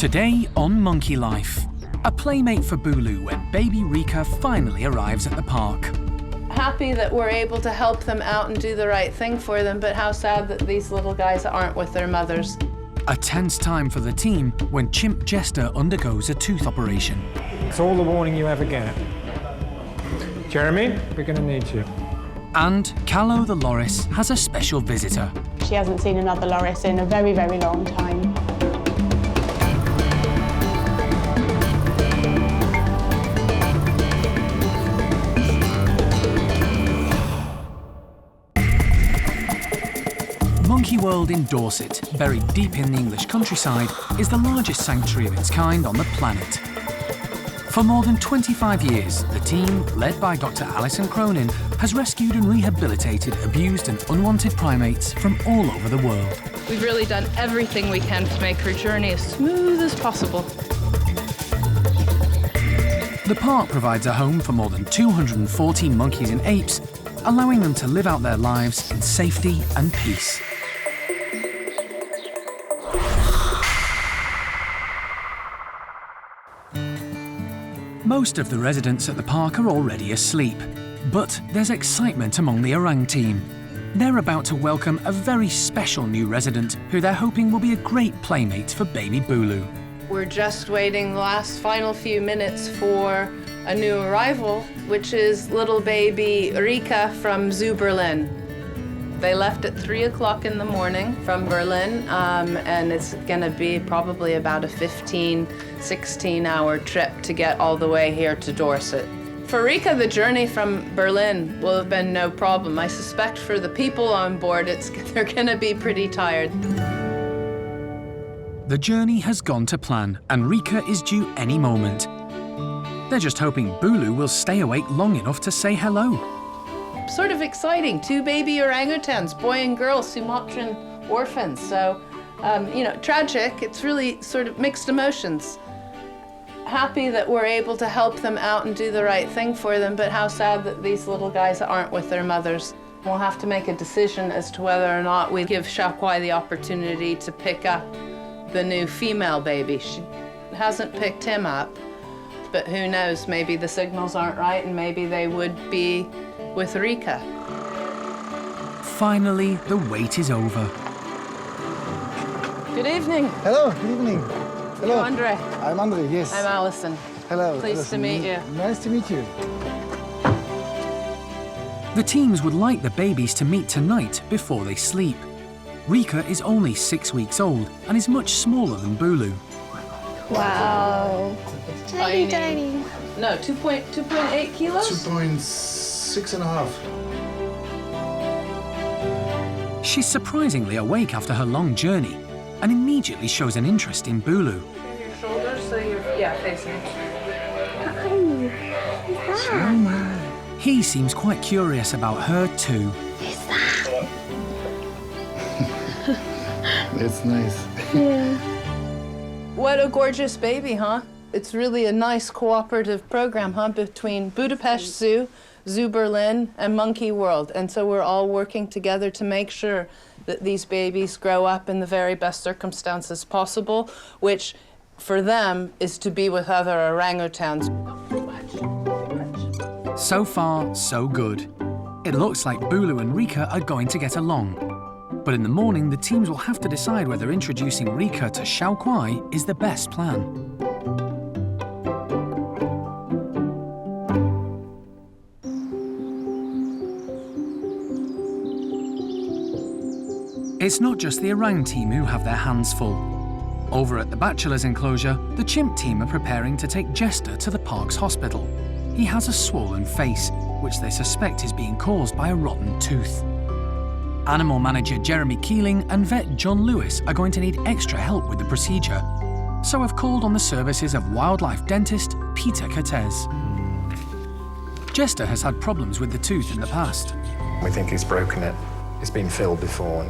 Today on Monkey Life, a playmate for Bulu when baby Rieke finally arrives at the park. Happy that we're able to help them out and do the right thing for them, but how sad that these little guys aren't with their mothers. A tense time for the team when chimp Jester undergoes a tooth operation. It's all the warning you ever get. Jeremy, we're going to need you. And Callow the loris has a special visitor. She hasn't seen another loris in a very, very long time. Monkey World in Dorset, buried deep in the English countryside, is the largest sanctuary of its kind on the planet. For more than 25 years, the team, led by Dr. Alison Cronin, has rescued and rehabilitated abused and unwanted primates from all over the world. We've really done everything we can to make her journey as smooth as possible. The park provides a home for more than 240 monkeys and apes, allowing them to live out their lives in safety and peace. Most of the residents at the park are already asleep, but there's excitement among the orang team. They're about to welcome a very special new resident who they're hoping will be a great playmate for baby Bulu. We're just waiting the last final few minutes for a new arrival, which is little baby Rieke from Zoo Berlin. They left at 3 o'clock in the morning from Berlin, and it's gonna be probably about a 16-hour trip to get all the way here to Dorset. For Rieke, the journey from Berlin will have been no problem. I suspect for the people on board, they're gonna be pretty tired. The journey has gone to plan, and Rieke is due any moment. They're just hoping Bulu will stay awake long enough to say hello. Sort of exciting, 2 baby orangutans, boy and girl, Sumatran orphans. So, tragic. It's really sort of mixed emotions. Happy that we're able to help them out and do the right thing for them, but how sad that these little guys aren't with their mothers. We'll have to make a decision as to whether or not we give Shakwai the opportunity to pick up the new female baby. She hasn't picked him up, but who knows, maybe the signals aren't right and maybe they would be with Rieke. Finally, the wait is over. Good evening. Hello, good evening. Hello. You Andre? I'm Andre, yes. I'm Alison. Hello. Pleased to meet you. Nice to meet you. The teams would like the babies to meet tonight before they sleep. Rieke is only 6 weeks old and is much smaller than Bulu. Wow. Tiny. No, 2.8 kilos? 2.6.5. She's surprisingly awake after her long journey and immediately shows an interest in Bulu. Your shoulders, so you're, facing it. Oh my. He seems quite curious about her too. That's nice. Yeah. What a gorgeous baby, huh? It's really a nice cooperative program, huh, between Budapest Zoo, Zoo Berlin, and Monkey World. And so we're all working together to make sure that these babies grow up in the very best circumstances possible, which for them is to be with other orangutans. So far, so good. It looks like Bulu and Rieke are going to get along. But in the morning, the teams will have to decide whether introducing Rieke to Shakwai is the best plan. It's not just the orang team who have their hands full. Over at the bachelor's enclosure, the chimp team are preparing to take Jester to the park's hospital. He has a swollen face, which they suspect is being caused by a rotten tooth. Animal manager Jeremy Keeling and vet John Lewis are going to need extra help with the procedure, so have called on the services of wildlife dentist Peter Cortez. Jester has had problems with the tooth in the past. We think he's broken it. It's been filled before.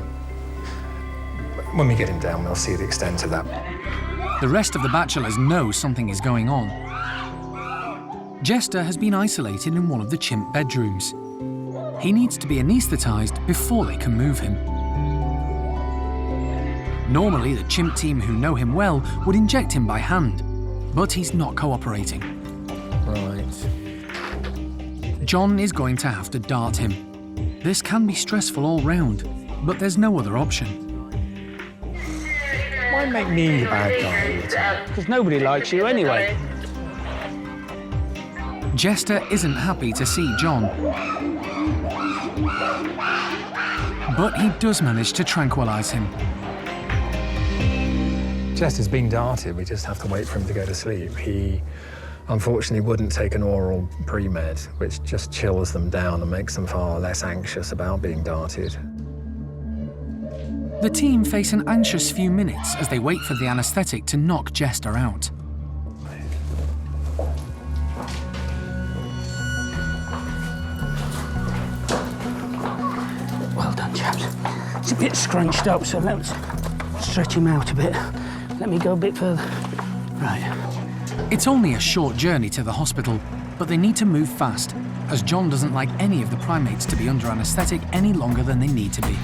When we get him down, we'll see the extent of that. The rest of the bachelors know something is going on. Jester has been isolated in one of the chimp bedrooms. He needs to be anaesthetised before they can move him. Normally, the chimp team who know him well would inject him by hand, but he's not cooperating. Right. John is going to have to dart him. This can be stressful all round, but there's no other option. Why make me the bad guy all the time? Because nobody likes you anyway. Jester isn't happy to see John, but he does manage to tranquilise him. Jester's been darted, we just have to wait for him to go to sleep. He unfortunately wouldn't take an oral pre-med, which just chills them down and makes them far less anxious about being darted. The team face an anxious few minutes as they wait for the anaesthetic to knock Jester out. Well done, chaps. It's a bit scrunched up, so let's stretch him out a bit. Let me go a bit further. Right. It's only a short journey to the hospital, but they need to move fast, as John doesn't like any of the primates to be under anaesthetic any longer than they need to be.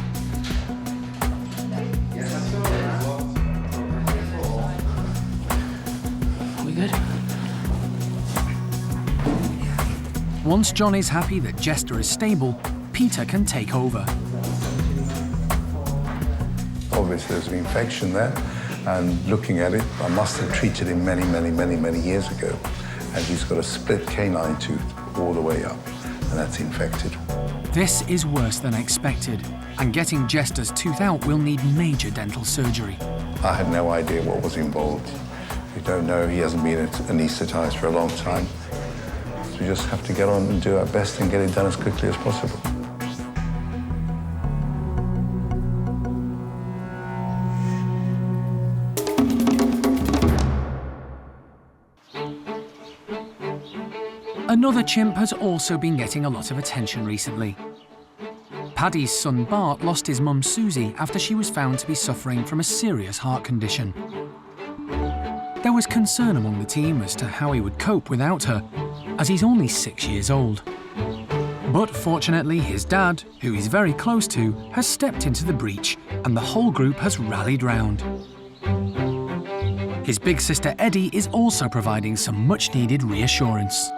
Are we good? Once John is happy that Jester is stable, Peter can take over. Obviously, there's an infection there, and looking at it, I must have treated him many years ago, and he's got a split canine tooth all the way up, and that's infected. This is worse than expected, and getting Jester's tooth out will need major dental surgery. I had no idea what was involved. We don't know, he hasn't been anaesthetized for a long time. So we just have to get on and do our best and get it done as quickly as possible. Another chimp has also been getting a lot of attention recently. Paddy's son Bart lost his mum Susie after she was found to be suffering from a serious heart condition. There was concern among the team as to how he would cope without her, as he's only 6 years old. But fortunately, his dad, who he's very close to, has stepped into the breach, and the whole group has rallied round. His big sister Eddie is also providing some much-needed reassurance.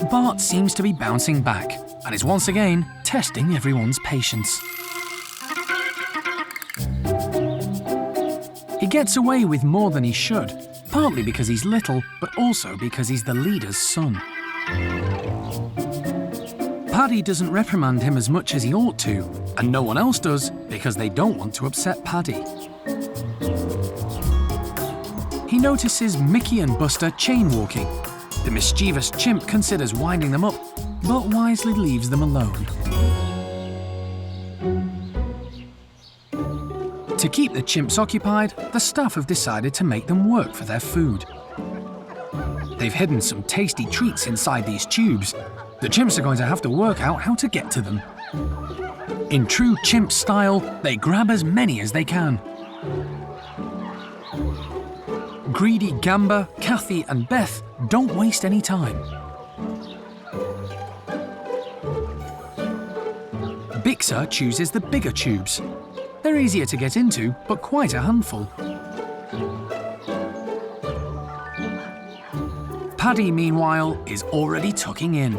Bart seems to be bouncing back and is once again testing everyone's patience. He gets away with more than he should, partly because he's little, but also because he's the leader's son. Paddy doesn't reprimand him as much as he ought to, and no one else does because they don't want to upset Paddy. He notices Mickey and Buster chain walking. The mischievous chimp considers winding them up, but wisely leaves them alone. To keep the chimps occupied, the staff have decided to make them work for their food. They've hidden some tasty treats inside these tubes. The chimps are going to have to work out how to get to them. In true chimp style, they grab as many as they can. Greedy Gamba, Kathy and Beth don't waste any time. Bixer chooses the bigger tubes. They're easier to get into, but quite a handful. Paddy, meanwhile, is already tucking in.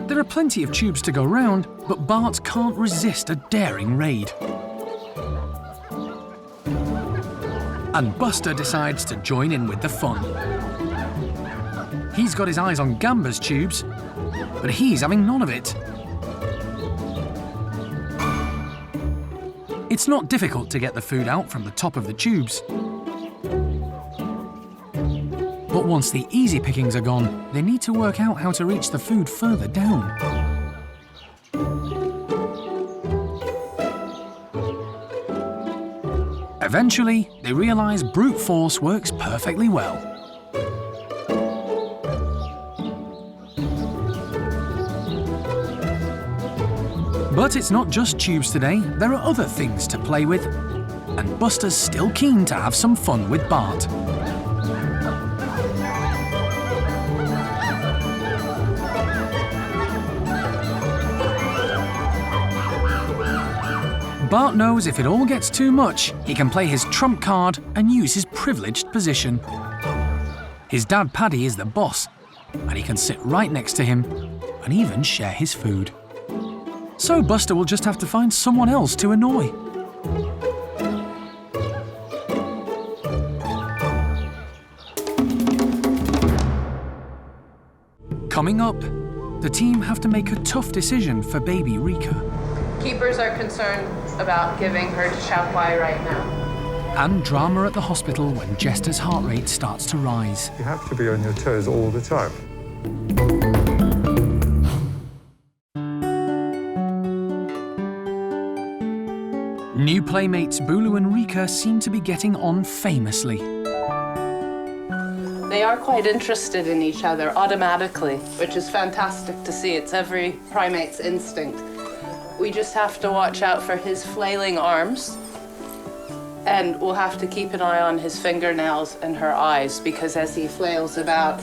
There are plenty of tubes to go round, but Bart can't resist a daring raid. And Buster decides to join in with the fun. He's got his eyes on Gamba's tubes, but he's having none of it. It's not difficult to get the food out from the top of the tubes. But once the easy pickings are gone, they need to work out how to reach the food further down. Eventually, they realise brute force works perfectly well. But it's not just tubes today, there are other things to play with. And Buster's still keen to have some fun with Bart. Bart knows if it all gets too much, he can play his trump card and use his privileged position. His dad Paddy is the boss, and he can sit right next to him and even share his food. So Buster will just have to find someone else to annoy. Coming up, the team have to make a tough decision for baby Rieke. Keepers are concerned about giving her to Xiaokuai right now. And drama at the hospital when Jester's heart rate starts to rise. You have to be on your toes all the time. New playmates Bulu and Rieke seem to be getting on famously. They are quite interested in each other automatically, which is fantastic to see. It's every primate's instinct. We just have to watch out for his flailing arms, and we'll have to keep an eye on his fingernails and her eyes, because as he flails about,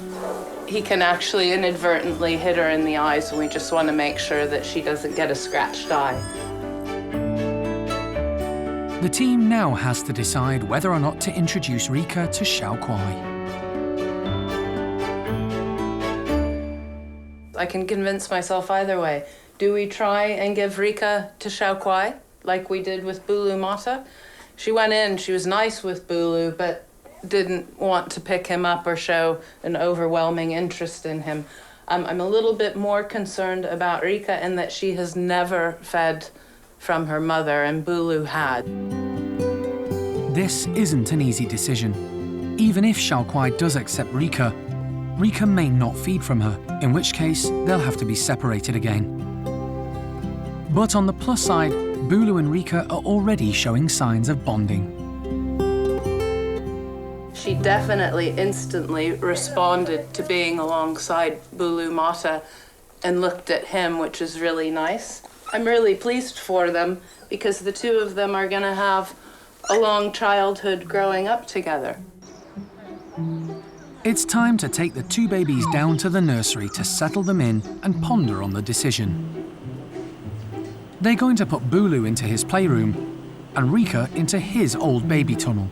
he can actually inadvertently hit her in the eyes, and we just want to make sure that she doesn't get a scratched eye. The team now has to decide whether or not to introduce Rieke to Xiaokuai. I can convince myself either way. Do we try and give Rieke to Xiaokuai, like we did with Bulu Mata? She went in, she was nice with Bulu, but didn't want to pick him up or show an overwhelming interest in him. I'm a little bit more concerned about Rieke in that she has never fed from her mother, and Bulu had. This isn't an easy decision. Even if Xiaokuai does accept Rieke, Rieke may not feed from her, in which case they'll have to be separated again. But on the plus side, Bulu and Rieke are already showing signs of bonding. She definitely instantly responded to being alongside Bulu Mata and looked at him, which is really nice. I'm really pleased for them because the two of them are going to have a long childhood growing up together. It's time to take the two babies down to the nursery to settle them in and ponder on the decision. They're going to put Bulu into his playroom and Rieke into his old baby tunnel.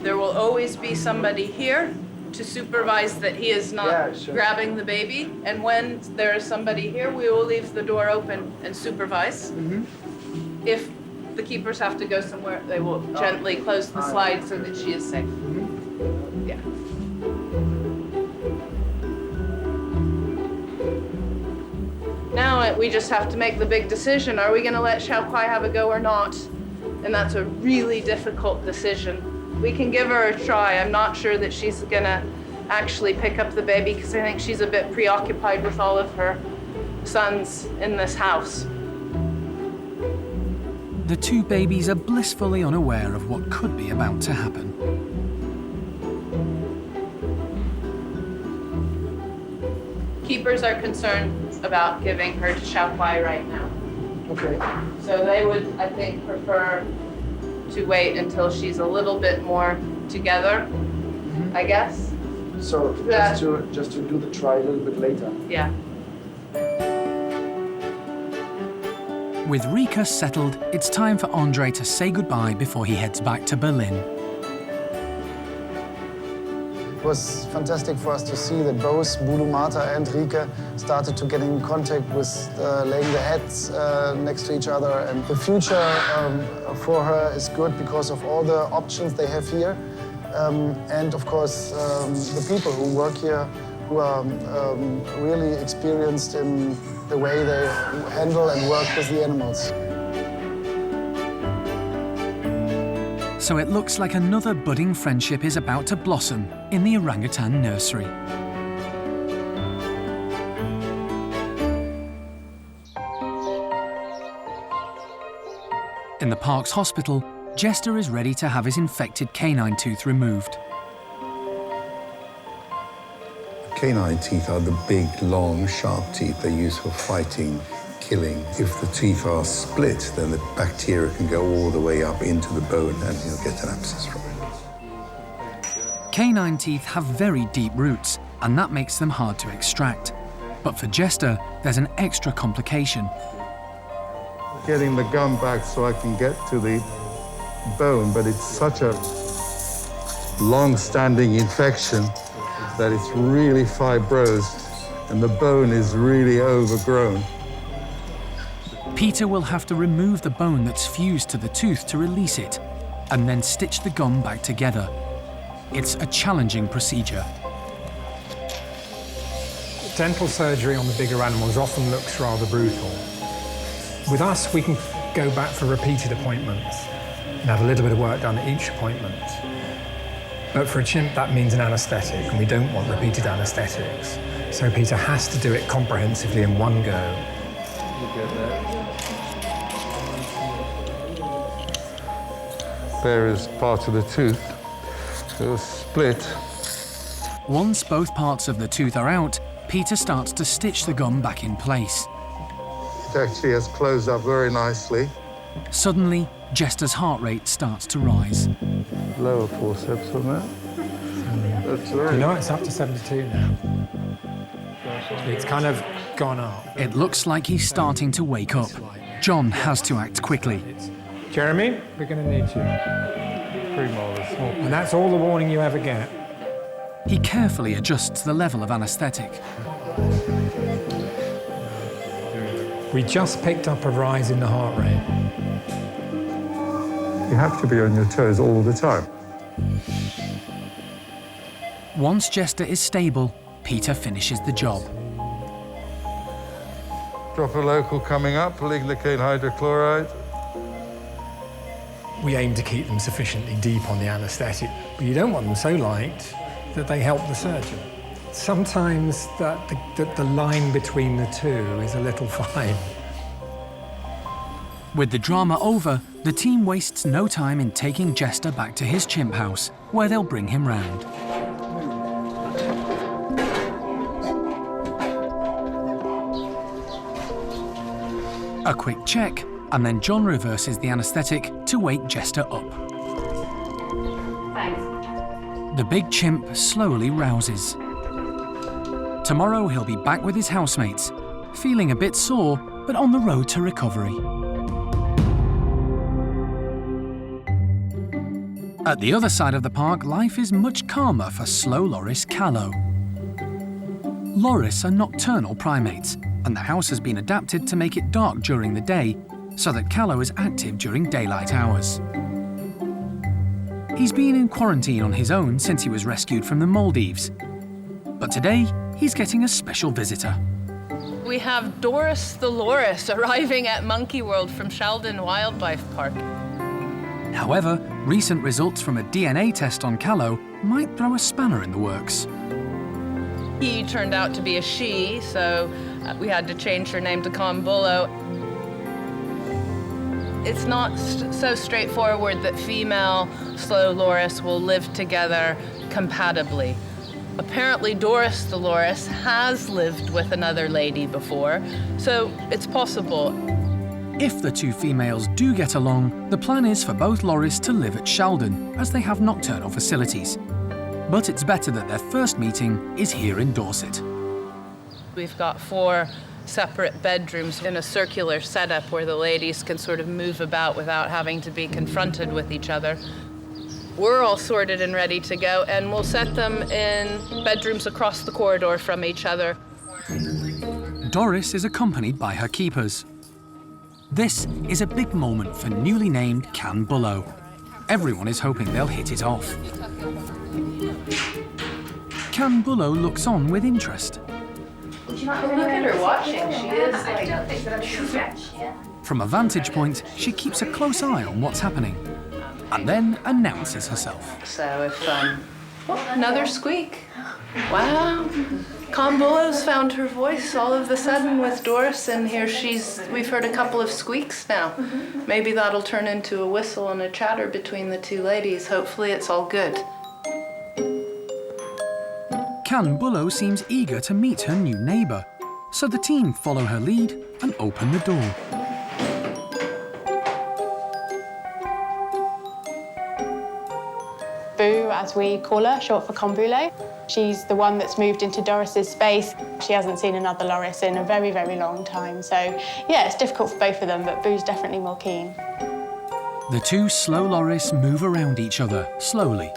There will always be somebody here to supervise that he is not grabbing the baby. And when there is somebody here, we will leave the door open and supervise. If the keepers have to go somewhere, they will gently close the slide so that she is safe. Yeah. Now we just have to make the big decision. Are we going to let Xiaokuai have a go or not? And that's a really difficult decision. We can give her a try. I'm not sure that she's going to actually pick up the baby because I think she's a bit preoccupied with all of her sons in this house. The two babies are blissfully unaware of what could be about to happen. Keepers are concerned about giving her to Xiaokuai right now. Okay. So they would, I think, prefer to wait until she's a little bit more together, I guess. So Yeah. just to do the try a little bit later. Yeah. With Rieke settled, it's time for Andre to say goodbye before he heads back to Berlin. It was fantastic for us to see that both Bulu Mata and Rieke started to get in contact with laying their heads next to each other. And the future for her is good because of all the options they have here. And of course, the people who work here who are really experienced in the way they handle and work with the animals. So it looks like another budding friendship is about to blossom in the orangutan nursery. In the park's hospital, Jester is ready to have his infected canine tooth removed. Canine teeth are the big, long, sharp teeth they use for fighting, killing. If the teeth are split, then the bacteria can go all the way up into the bone and you'll get an abscess from it. Canine teeth have very deep roots, and that makes them hard to extract. But for Jester, there's an extra complication. getting the gum back so I can get to the bone, but it's such a long-standing infection that it's really fibrosed and the bone is really overgrown. Peter will have to remove the bone that's fused to the tooth to release it, and then stitch the gum back together. It's a challenging procedure. Dental surgery on the bigger animals often looks rather brutal. With us, we can go back for repeated appointments and have a little bit of work done at each appointment. But for a chimp, that means an anaesthetic, and we don't want repeated anaesthetics. So Peter has to do it comprehensively in one go. There is part of the tooth that was split. Once both parts of the tooth are out, Peter starts to stitch the gum back in place. It actually has closed up very nicely. Suddenly, Jester's heart rate starts to rise. Lower forceps on that. That's right. You know, it's up to 72 now. It's kind of gone up. It looks like he's starting to wake up. John has to act quickly. Jeremy, we're going to need you. 3 molars. And that's all the warning you ever get. He carefully adjusts the level of anaesthetic. We just picked up a rise in the heart rate. You have to be on your toes all the time. Once Jester is stable, Peter finishes the job. Drop a local coming up, lignocaine hydrochloride. We aim to keep them sufficiently deep on the anaesthetic, but you don't want them so light that they help the surgeon. Sometimes the line between the two is a little fine. With the drama over, the team wastes no time in taking Jester back to his chimp house, where they'll bring him round. A quick check, and then John reverses the anaesthetic to wake Jester up. Thanks. The big chimp slowly rouses. Tomorrow he'll be back with his housemates, feeling a bit sore, but on the road to recovery. At the other side of the park, life is much calmer for slow loris Callow. Loris are nocturnal primates, and the house has been adapted to make it dark during the day, so that Callow is active during daylight hours. He's been in quarantine on his own since he was rescued from the Maldives. But today, he's getting a special visitor. We have Doris the loris arriving at Monkey World from Sheldon Wildlife Park. However, recent results from a DNA test on Callow might throw a spanner in the works. He turned out to be a she, so we had to change her name to Bulu. It's not so straightforward that female slow loris will live together compatibly. Apparently Doris the loris has lived with another lady before, so it's possible. If the two females do get along, the plan is for both loris to live at Sheldon, as they have nocturnal facilities. But it's better that their first meeting is here in Dorset. We've got 4 separate bedrooms in a circular setup where the ladies can sort of move about without having to be confronted with each other. We're all sorted and ready to go, and we'll set them in bedrooms across the corridor from each other. Doris is accompanied by her keepers. This is a big moment for newly named Bulu. Everyone is hoping they'll hit it off. Bulu looks on with interest. Look at her watching. She is like... From a vantage point, she keeps a close eye on what's happening, and then announces herself. So if, oh, another squeak. Wow. Bulu's found her voice all of a sudden with Doris, and here we've heard a couple of squeaks now. Maybe that'll turn into a whistle and a chatter between the two ladies. Hopefully it's all good. Bulu seems eager to meet her new neighbour, so the team follow her lead and open the door. Boo, as we call her, short for Bulu. She's the one that's moved into Doris's space. She hasn't seen another loris in a very, very long time. So, yeah, it's difficult for both of them, but Boo's definitely more keen. The two slow loris move around each other, slowly.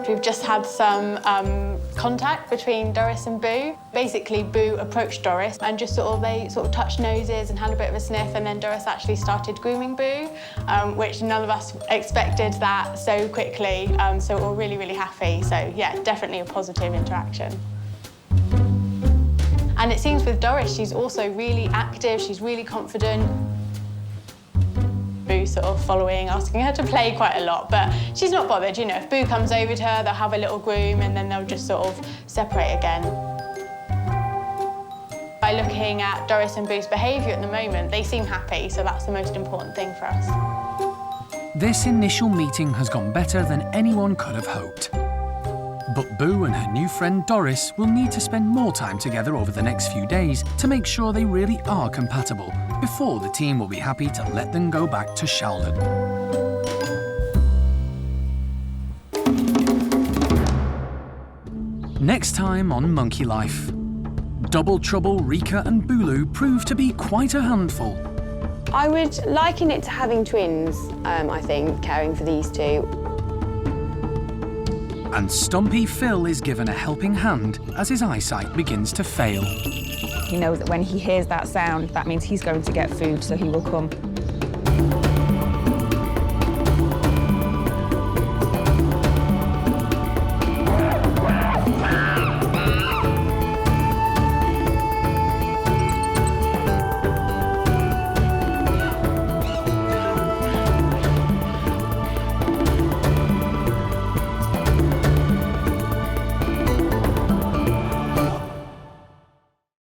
We've just had some contact between Doris and Boo. Basically, Boo approached Doris and just they touched noses and had a bit of a sniff, and then Doris actually started grooming Boo, which none of us expected that so quickly. So we're really, really happy. So yeah, definitely a positive interaction. And it seems with Doris, she's also really active, she's really confident. Boo sort of following, asking her to play quite a lot, but she's not bothered, you know. If Boo comes over to her, they'll have a little groom and then they'll just sort of separate again. By looking at Doris and Boo's behaviour at the moment, they seem happy, so that's the most important thing for us. This initial meeting has gone better than anyone could have hoped. But Boo and her new friend Doris will need to spend more time together over the next few days to make sure they really are compatible before the team will be happy to let them go back to Sheldon. Next time on Monkey Life, Double Trouble, Rieke and Bulu prove to be quite a handful. I would liken it to having twins, I think, caring for these two. And Stumpy Phil is given a helping hand as his eyesight begins to fail. He knows that when he hears that sound, that means he's going to get food, so he will come